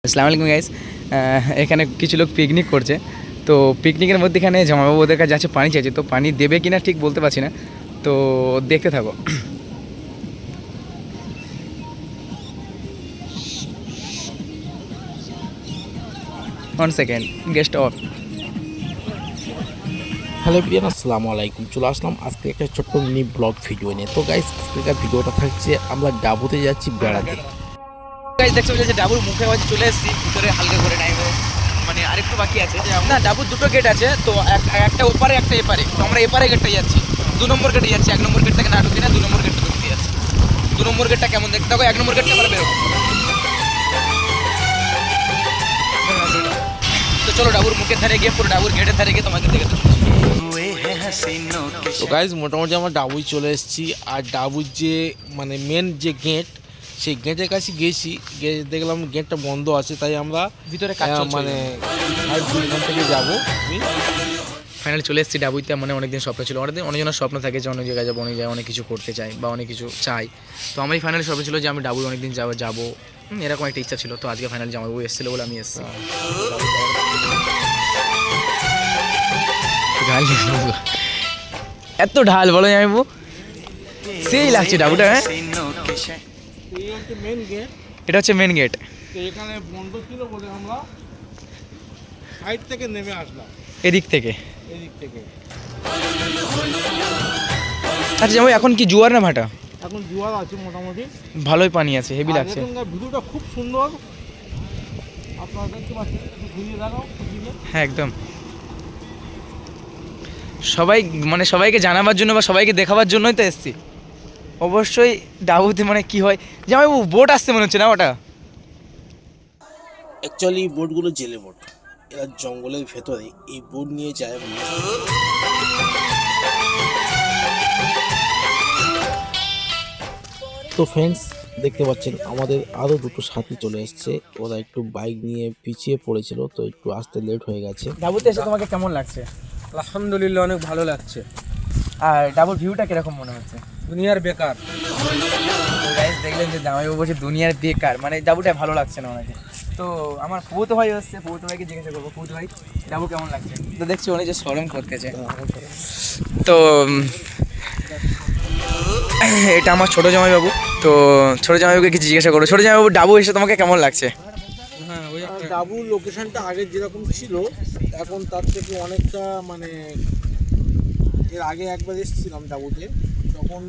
আসসালামু আলাইকুম গাইস। এখানে কিছু লোক পিকনিক করছে, তো পিকনিকের মধ্যে এখানে জামাইবাবু ওদের কাছে যাচ্ছে পানি চাইছে, তো পানি দেবে কিনা ঠিক বলতে পারছি না, তো দেখতে থাকো। One second, guest of. Hello everyone, আসসালামু আলাইকুম। চলে আসলাম আজকে একটা ছোট্ট মিনি ব্লগ ভিডিও নিয়ে। তো গাইস, আজকের ভিডিওটা থাকছে আমরা ডাবুতে যাচ্ছি বেড়াতে। গাইস দেখছো যে ডাবুর মুখে বাজে চলে এসেছি, ভিতরে হালকা করে টাইমে মানে আরেকটু বাকি আছে না। ডাবুর দুটো গেট আছে, তো একটা ওপারে একটা এপারে, তো আমরা এপারে গেটটা যাচ্ছি, 2 নম্বর গেটে যাচ্ছি। 1 নম্বর গেট থেকে না ঢুকি না, 2 নম্বর গেটটা ঢুকতে যাচ্ছি। 2 নম্বর গেটটা কেমন দেখতে হবে, 1 নম্বর গেটটা আমরা বেরোবো। তো চলো ডাবুর মুখের ধারে গিয়ে পুরো ডাবুর গেটের ধারে গিয়ে তোমাকে দেখে। তো গাইস, মোটামুটি আমরা ডাবুই চলে এসেছি। আর ডাবুর যে মানে মেন যে গেট, সেই গেটের কাছে গেছি, দেখলাম গেটটা বন্ধ আছে, তাই আমরা ভিতরে কাজ চলছে মানে এখান থেকে যাবো। ফাইনালি চলে এসেছি ডাবুইতে। মানে অনেকদিন স্বপ্ন ছিল, অনেকজনের স্বপ্ন থাকে যে অনেক জায়গায় যাবো, অনেক জায়গায় অনেক কিছু করতে চাই বা অনেক কিছু চাই। তো আমি ফাইনালি স্বপ্ন ছিল যে আমি ডাবুই অনেকদিন যাবো, এরকম একটা ইচ্ছা ছিল। তো আজকে ফাইনালি জামাইবাবু এসেছিলো বলে আমি এসেছি। এত ঢাল বলো জামাইবাবু, সেই লাগছে ডাবুটা। হ্যাঁ, এটা হচ্ছে মেন গেট। এখানে বন্ধ ছিল বলে আমরা সাইড থেকে নেমে আসলাম, এদিক থেকে। এদিক থেকে। আচ্ছা জামাই, এখন কি জোয়ার না ভাটা? এখন জোয়ার আছে মোটামুটি, ভালোই পানি আছে, হেভি লাগছে। এখানকার ভিউটা খুব সুন্দর, আপনারা দেখতে পাচ্ছেন। একটু ঘুরিয়ে দেখাও। হ্যাঁ একদম, সবাই মানে সবাইকে জানাবার জন্য বা সবাইকে দেখাবার জন্যই তো এসছি। অবশ্যই ডাবুতে মানে কি হয় জামাইবাবু, বোট আসছে মনে হচ্ছে না ওটা? অ্যাকচুয়ালি বোটগুলো জেলে বোট, এরা জঙ্গলের ভেতরে এই বোট নিয়ে যায়। তো ফ্রেন্ডস, দেখতে পাচ্ছেন আমাদের আরও দুটো সাথী চলে এসছে। ওরা একটু বাইক নিয়ে পিছিয়ে পড়েছিল, তো একটু আসতে লেট হয়ে গেছে। ডাবুতে এসে তোমাকে কেমন লাগছে? আলহামদুলিল্লাহ, অনেক ভালো লাগছে। আর ডাবুর ভিউটা কিরকম মনে হচ্ছে? দুনিয়ার বেকার। তো গাইস দেখলেন যে জামাইবাবু বলছে দুনিয়ার বেকার, মানে ডাবুটা ভালো লাগছে না ওনাকে। তো আমার ফুফুতো ভাই হচ্ছে, ফুফুতো ভাইকে জিজ্ঞাসা করবো, ফুফুতো ভাই ডাবু কেমন লাগছে? তো দেখছি উনি যে শরম করতেছে। তো এটা আমার ছোটো জামাইবাবু। তো ছোটো জামাইবাবুকে কিছু জিজ্ঞাসা করবো। ছোটো জামাইবাবু, ডাবু এসে তোমাকে কেমন লাগছে? ডাবুর লোকেশনটা আগে যেরকম ছিল, এখন তার থেকে অনেকটা মানে, এর আগে একবার এসেছিলাম ডাবুতে, তখন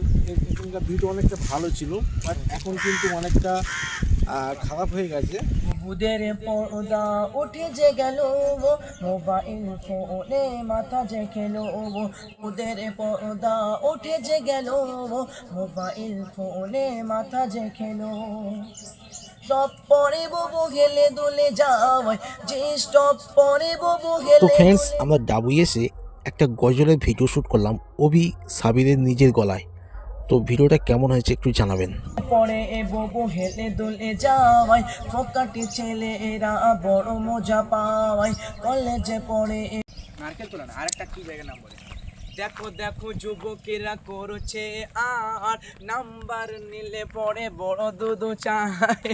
এখানকার ভিউটা অনেকটা ভালো ছিল, বাট এখন কিন্তু অনেকটা খারাপ হয়ে গেছে। বুদের পর্দা উঠে যে গেল, মোবাইল ফোনে মাথা যে খেলো। বুদের পর্দা উঠে যে গেল, মোবাইল ফোনে মাথা যে খেলো। স্টপ পরে ববু গেলে দোলে যাওয়ায়, যে স্টপ পরে ববু তো গেলে। ফ্রেন্ডস, আমরা ডাবুই এসে একটা গজলের ভিডিও শ্যুট করলাম অভি সাবিরের নিজের গলায়। তো ভিডিওটা কেমন হয়েছে একটু জানাবেন। পরে এ ববু হেলে দুলে যাওয়ায়, ফোকাটি ছেলে এরা বড় মজা পাওয়ায়। কলেজে পড়ে নারকেল তোলা না, আরেকটা কি জায়গার নাম বলে? দেখো দেখো যুবকেরা করছে আর, নাম্বার নিলে পরে বড় দুদু চায়।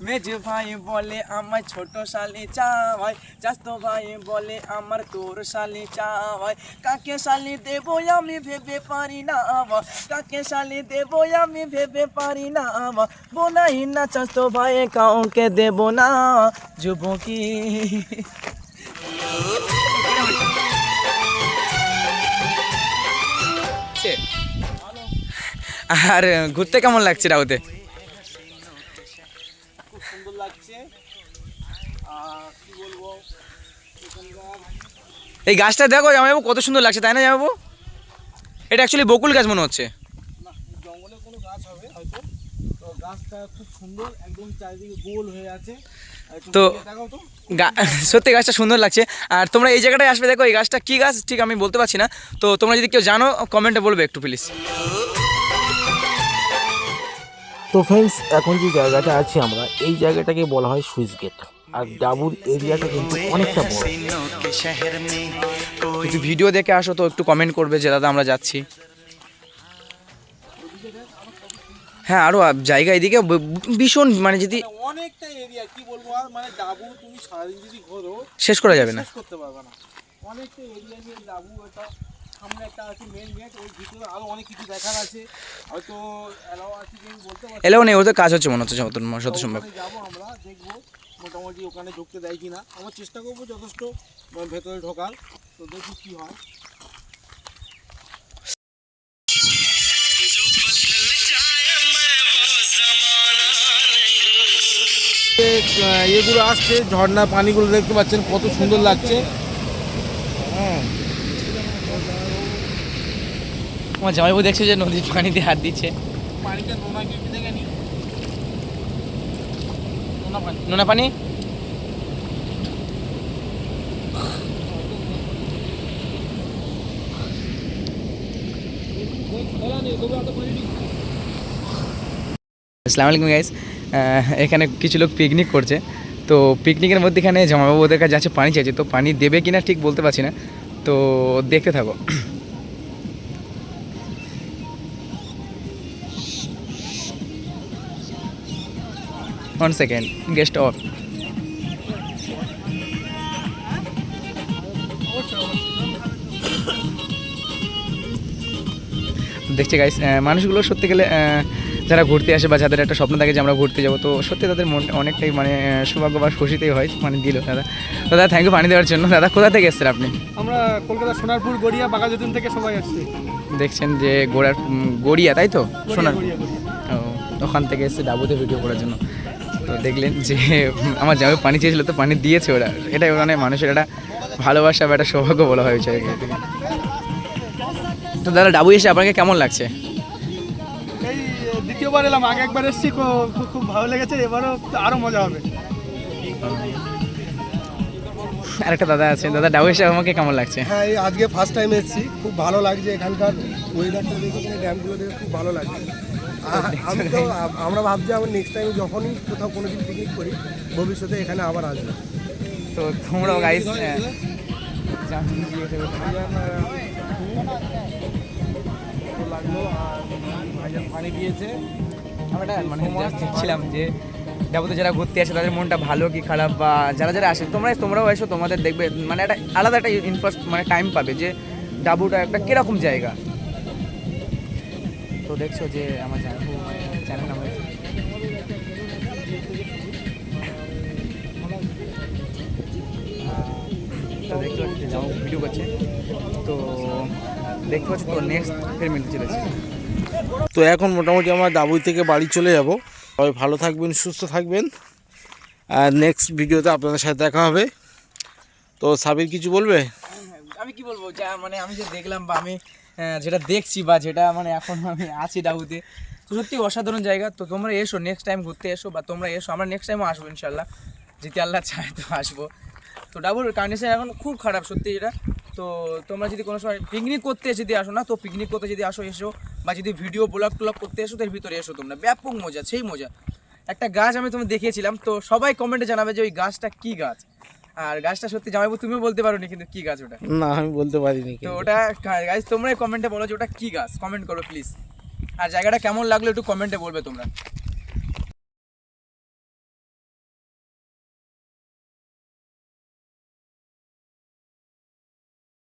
মেজু ভাই বলে আমার ছোট শালি চাওয়াই, চাস্তো ভাই বলে আমার তোর শালি চাওয়াই। কাকে শালি দেবো আমি ভেবে পারি না, কাকে শালি দেবো আমি ভেবে পারি না। বোনাই না চাস্তো ভাই কাউকে দেব না, যুবকী। আর ঘুরতে কেমন লাগছে ডাউতে? খুব সুন্দর লাগছে। কি বলবো, এই গাছটা দেখো জামাইবাবু, কত সুন্দর লাগছে, তাই না জামাইবাবু? এটা অ্যাকচুয়ালি বকুল গাছ মনে হচ্ছে। না, জঙ্গলে কোনো গাছ হবে হয়তো। তো গাছটা খুব সুন্দর, একদম চারিদিকে গোল হয়ে আছে। তো দেখাও তো। সত্যি গাছটা সুন্দর লাগছে। আর তোমরা এই জায়গাটায় আসবে, দেখো এই গাছটা কী গাছ ঠিক আমি বলতে পারছি না, তো তোমরা যদি কেউ জানো কমেন্টে বলবে একটু প্লিজ। তো ফ্রেন্ডস, এখন যে জায়গাটা আছি আমরা, এই জায়গাটাকে বলা হয় সুইচ গেট। আর ডাবুর এরিয়াটা কিন্তু অনেকটা বড়। যদি ভিডিও দেখে আসো তো একটু কমেন্ট করবে যে দাদা আমরা যাচ্ছি। হ্যাঁ আরও জায়গা এদিকে ভীষণ মানে যদি অনেকটা এরিয়া কি বলবো, আর মানে ডাবু তুমি সারাদিন যদি ঘোরো শেষ করা যাবে না। শেষ করতে পারবে না। অনেকটা এরিয়া নিয়ে ডাবু, এটা সামনে একটা আছে মেন গেট, ওই ভিতরে আরো অনেক কিছু দেখার আছে, হয়তো এলাও আছে কি আমি বলতে পারছি এলেও নেই, ওদের কাজ হচ্ছে মনে হচ্ছে যত সম্ভব। ওখানে যাবো আমরা, দেখবো মোটামুটি ওখানে ঢুকতে দেয় কিনা। আমার চেষ্টা করবো যথেষ্ট ভেতরে ঢোকার, তো দেখি কি হয়। এগুলো আসছে, ঝর্ণা পানিগুলো দেখতে পাচ্ছেন কত সুন্দর লাগছে। আমার জামাইবাবু দেখছে যে নদীর পানিতে হাত দিচ্ছে। পানিটা নোনা কি দেখে নি, নোনা পানি আসসালামু আলাইকুম গাইস, এখানে কিছু লোক পিকনিক করছে। তো পিকনিকের মধ্যে এখানে জামাইবাবু ওদের কাছে যাচ্ছে পানি চাইছে, তো পানি দেবে কিনা ঠিক বলতে পারছি না, তো দেখতে থাকো। One second, guest of. দেখছি গাইস, মানুষগুলো সত্যি গেলে যারা ঘুরতে আসে বা যাদের একটা স্বপ্ন থাকে যে আমরা ঘুরতে যাবো, তো সত্যি তাদের মন অনেকটাই মানে সৌভাগ্য বা খুশিতেই হয় মানে দিল। দাদা থ্যাংক ইউ পানি দেওয়ার জন্য। দাদা কোথা থেকে এসছেন আপনি? আমরা কলকাতা সোনারপুর গড়িয়া বাঘাযতীন থেকে সবাই আসছি। দেখছেন যে গড়িয়া, তাই তো? সোনার গড়িয়া। ও, ওখান থেকে এসছে ডাবুতে ভিডিও করার জন্য। তো দেখলেন যে আমার জামাই পানি চেয়েছিল, তো পানি দিয়েছে ওরা। এটাই মানে মানুষের একটা ভালোবাসা বা একটা সৌভাগ্য বলা হয়েছে আর কি। তো দাদা ডাবু এসে আপনাকে কেমন লাগছে? এই দ্বিতীয়বার এলাম, আগে একবার এসেছি, খুব ভালো লেগেছে, এবারও আরও মজা হবে। আরেকটা দাদা আছে, দাদা ডাবু এসে আমাকে কেমন লাগছে? হ্যাঁ, এই আজকে ফার্স্ট টাইম এসেছি, খুব ভালো লাগছে। এখানকার ওয়েদারটা দেখে, এখানে ড্যামগুলো দেখে খুব ভালো লাগছে। আমরা ভাবছি আবার নেক্সট টাইম যখনই কোথাও কোনো দিন পিকনিক করি ভবিষ্যতে এখানে আবার আসবো। তো তোমরাও গাইস লাগলো আর ভাইজান পানি দিয়েছে। আমরা মানে just দেখছিলাম যে ডাবুতে যারা ঘুরতে আসে তাদের মনটা ভালো কি খারাপ, বা যারা যারা আসে তোমরাও এসো, তোমাদের দেখবে মানে একটা আলাদা একটা ইনফার্স্ট মানে টাইম পাবে যে ডাবুটা একটা কীরকম জায়গা। তো দেখছো যে আমার চ্যানেল নাম তো দেখতে পাচ্ছি যে যাও ভিডিও করছে, তো দেখতে পাচ্ছি তো নেক্সট ফের মিলতে চলেছে। তো এখন মোটামুটি আমরা ডাবুই থেকে বাড়ি চলে যাব। সবাই ভালো থাকবেন, সুস্থ থাকবেন, আর নেক্সট ভিডিওতে আপনাদের সাথে দেখা হবে। তো সাবির কিছু বলবে? আমি কি বলবো, যা মানে আমি যে দেখলাম বা আমি যেটা দেখছি বা যেটা মানে এখন আমি আছি ডাবুতে, তো সত্যি অসাধারণ জায়গা। তো তোমরা এসো, নেক্সট টাইম ঘুরতে এসো বা তোমরা এসো, আমরা নেক্সট টাইমও আসবো ইনশাল্লাহ, যদি আল্লাহ চায় তো আসবো। তো ডাবুর কন্ডিশন এখন খুব খারাপ সত্যি যেটা। তো তোমরা যদি কোনো সময় পিকনিক করতে যদি আসো না, তো পিকনিক করতে যদি এসো বা যদি ভিডিও ব্লগ করতে এসো, তার ভিতরে এসো তোমরা, ব্যাপক মজা, সেই মজা। একটা গাছ আমি তোমাকে দেখিয়েছিলাম, তো সবাই কমেন্টে জানাবে যে ওই গাছটা কী গাছ। আর গাছটা সত্যি জামাইবু তুমিও বলতে পারোনি কিন্তু কী গাছ ওটা। না, আমি বলতে পারিনি। তো ওটা গাইস তোমরাই কমেন্টে বলো যে ওটা কী গাছ, কমেন্ট করো প্লিজ। আর জায়গাটা কেমন লাগলো একটু কমেন্টে বলবে তোমরা।